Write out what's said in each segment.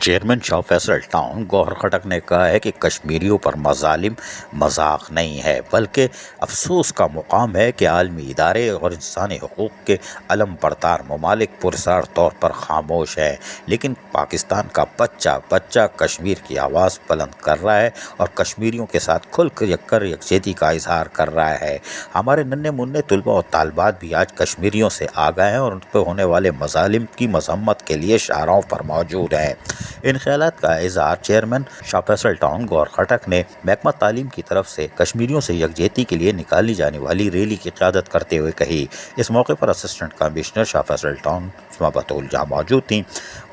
Chairman شاہ Faisal town گوہر خٹک نے کہا ہے کہ کشمیریوں پر مظالم مذاق نہیں ہے بلکہ افسوس کا مقام ہے کہ عالمی ادارے اور انسانی حقوق کے علم بردار ممالک پرسرار طور پر خاموش ہیں، لیکن پاکستان کا بچہ بچہ کشمیر کی آواز بلند کر رہا ہے اور کشمیریوں کے ساتھ کھل کر یکجہتی کا اظہار کر رہا ہے۔ ہمارے ننھے منھے طلباء و طالبات بھی آج کشمیریوں سے آگاہ ہیں اور ان پہ ہونے والے مظالم کی مذمت کے لیے شاہراہوں پر موجود ہیں۔ ان خیالات کا اظہار چیئرمین شاہ فیصل ٹاؤن گوہر خٹک نے محکمہ تعلیم کی طرف سے کشمیریوں سے یکجہتی کے لیے نکالی جانے والی ریلی کی قیادت کرتے ہوئے کہی۔ اس موقع پر assistant commissioner Shah Faisal town Asma Batool جہاں موجود تھیں،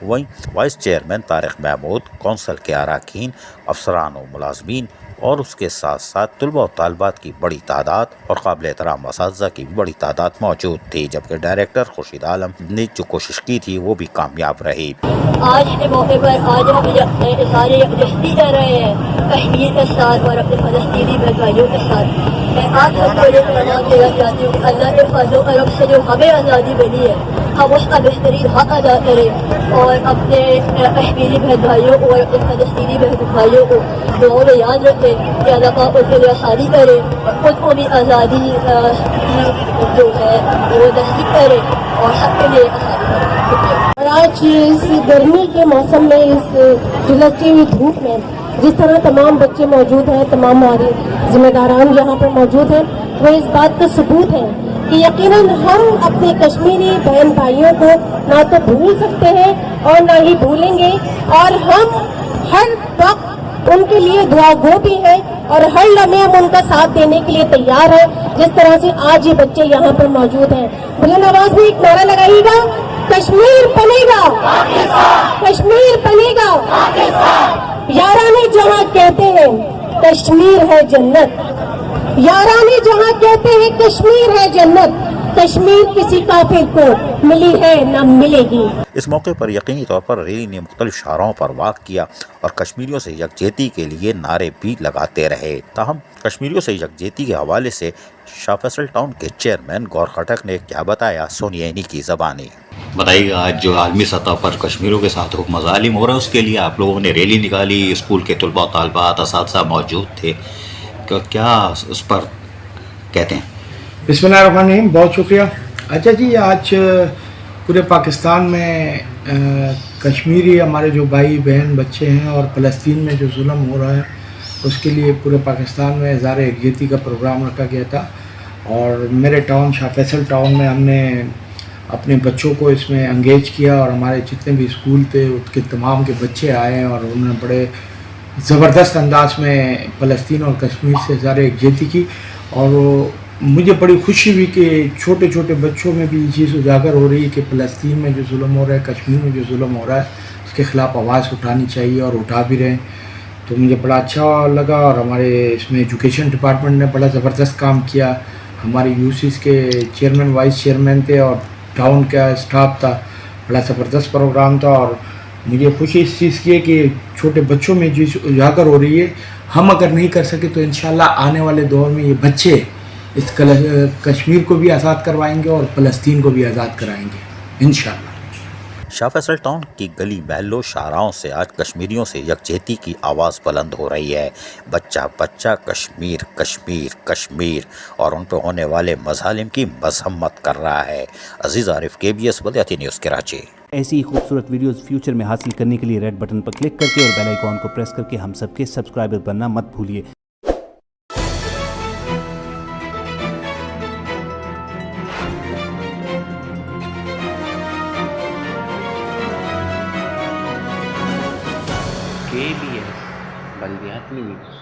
وہیں vice chairman Tariq Mahmood, council کے اراکین، افسران و ملازمین اور اس کے ساتھ ساتھ طلباء و طالبات کی بڑی تعداد اور قابل احترام اساتذہ کی بھی بڑی تعداد موجود تھی، جبکہ ڈائریکٹر خورشید عالم نے جو کوشش کی تھی وہ بھی کامیاب رہی۔ آج کے موقع پر آج ہم سارے یکجہتی کر رہے ہیں کشمیر کے ساتھ اور اپنے فلسطینی بھائیوں کے ساتھ۔ میں آپ سب کو یہ پیغام دینا چاہتی ہوں کہ اللہ کے فضل و کرم سے جو ہمیں آزادی ملی ہے ہم اس کا بہترین حق ادا کریں اور اپنے کشمیری بہن بھائیوں کو اور اپنے فلسطینی بہن بھائیوں کو دعاؤں میں یاد رکھیں کہ اللہ پاک ان کے لیے آسانی کرے، خود کو بھی آزادی جو ہے وہ نصیب کرے اور سب کے لیے آسانی کرے۔ اور آج اس گرمی کے موسم میں اس جھلستی ہوئی دھوپ میں جس طرح تمام بچے موجود ہیں، تمام ہمارے ذمہ داران یہاں پر موجود ہیں، وہ اس بات کا ثبوت ہے کہ یقیناً ہم اپنے کشمیری بہن بھائیوں کو نہ تو بھول سکتے ہیں اور نہ ہی بھولیں گے، اور ہم ہر وقت ان کے لیے دعا گو بھی ہیں اور ہر لمحے ہم ان کا ساتھ دینے کے لیے تیار ہیں، جس طرح سے آج یہ بچے یہاں پر موجود ہیں۔ بلند آواز میں ایک نعرہ لگائیے گا، کشمیر بنے گا، کشمیر بنے گا۔ یارانے جہاں کہتے ہیں کشمیر ہے جنت، یارانے جہاں کہتے ہیں کشمیر ہے جنت، کشمیر کسی کافر کو ملی ہے نہ ملے گی۔ اس موقع پر یقینی طور پر ریلی نے مختلف شاہراہوں پر واک کیا اور کشمیریوں سے یکجہتی کے لیے نعرے بھی لگاتے رہے۔ تاہم کشمیریوں سے یکجہتی کے حوالے سے شاہ فیصل ٹاؤن کے چیئرمین گوہر خٹک نے کیا بتایا، سنیے انہی کی زبانی۔ بتائیے آج جو عالمی سطح پر کشمیریوں کے ساتھ مظالم ہو رہا ہے اس کے لیے آپ لوگوں نے ریلی نکالی، اسکول کے طلباء و طالبات اساتذہ موجود تھے، کیا اس پر کہتے ہیں؟ بسم اللہ الرحمن الرحیم، بہت شکریہ۔ اچھا جی، آج پورے پاکستان میں کشمیری ہمارے جو بھائی بہن بچے ہیں اور فلسطین میں جو ظلم ہو رہا ہے اس کے لیے پورے پاکستان میں اظہار یکجہتی کا پروگرام رکھا گیا تھا، اور میرے ٹاؤن شاہ فیصل ٹاؤن میں ہم نے اپنے بچوں کو اس میں انگیج کیا، اور ہمارے جتنے بھی اسکول تھے اس کے تمام کے بچے آئے اور انہوں نے بڑے زبردست انداز میں فلسطین اور کشمیر سے اظہار یکجہتی کی، اور مجھے بڑی خوشی ہوئی کہ چھوٹے چھوٹے بچوں میں بھی یہ چیز اجاگر ہو رہی ہے کہ فلسطین میں جو ظلم ہو رہا ہے، کشمیر میں جو ظلم ہو رہا ہے اس کے خلاف آواز اٹھانی چاہیے اور اٹھا بھی رہے ہیں۔ تو مجھے بڑا اچھا لگا، اور ہمارے اس میں ایجوکیشن ڈپارٹمنٹ نے بڑا زبردست کام کیا، ہمارے یو سیز کے چیئرمین وائس چیئرمین تھے اور ٹاؤن کا اسٹاف تھا، بڑا زبردست پروگرام تھا، اور مجھے خوشی اس چیز کی ہے کہ چھوٹے بچوں میں جو اجاگر ہو رہی ہے، ہم اگر نہیں کر سکے تو انشاءاللہ آنے والے دور میں یہ بچے اس کشمیر کو بھی آزاد کروائیں گے اور فلسطین کو بھی آزاد کرائیں گے انشاءاللہ۔ شاہ فیصل ٹاؤن کی گلی محلوں شاہراہوں سے آج کشمیریوں سے یکجہتی کی آواز بلند ہو رہی ہے۔ بچہ بچہ کشمیر کشمیر کشمیر اور ان پہ ہونے والے مظالم کی مذمت کر رہا ہے۔ عزیز عارف، KBS بلدیاتی نیوز کراچی۔ ایسی ہی خوبصورت ویڈیوز فیوچر میں حاصل کرنے کے لیے ریڈ بٹن پر کلک کر کے اور بیل آئیکن کو پریس کر کے ہم سب کے سبسکرائبر بننا مت بھولیے۔ KBS بلدیاتی نیوز۔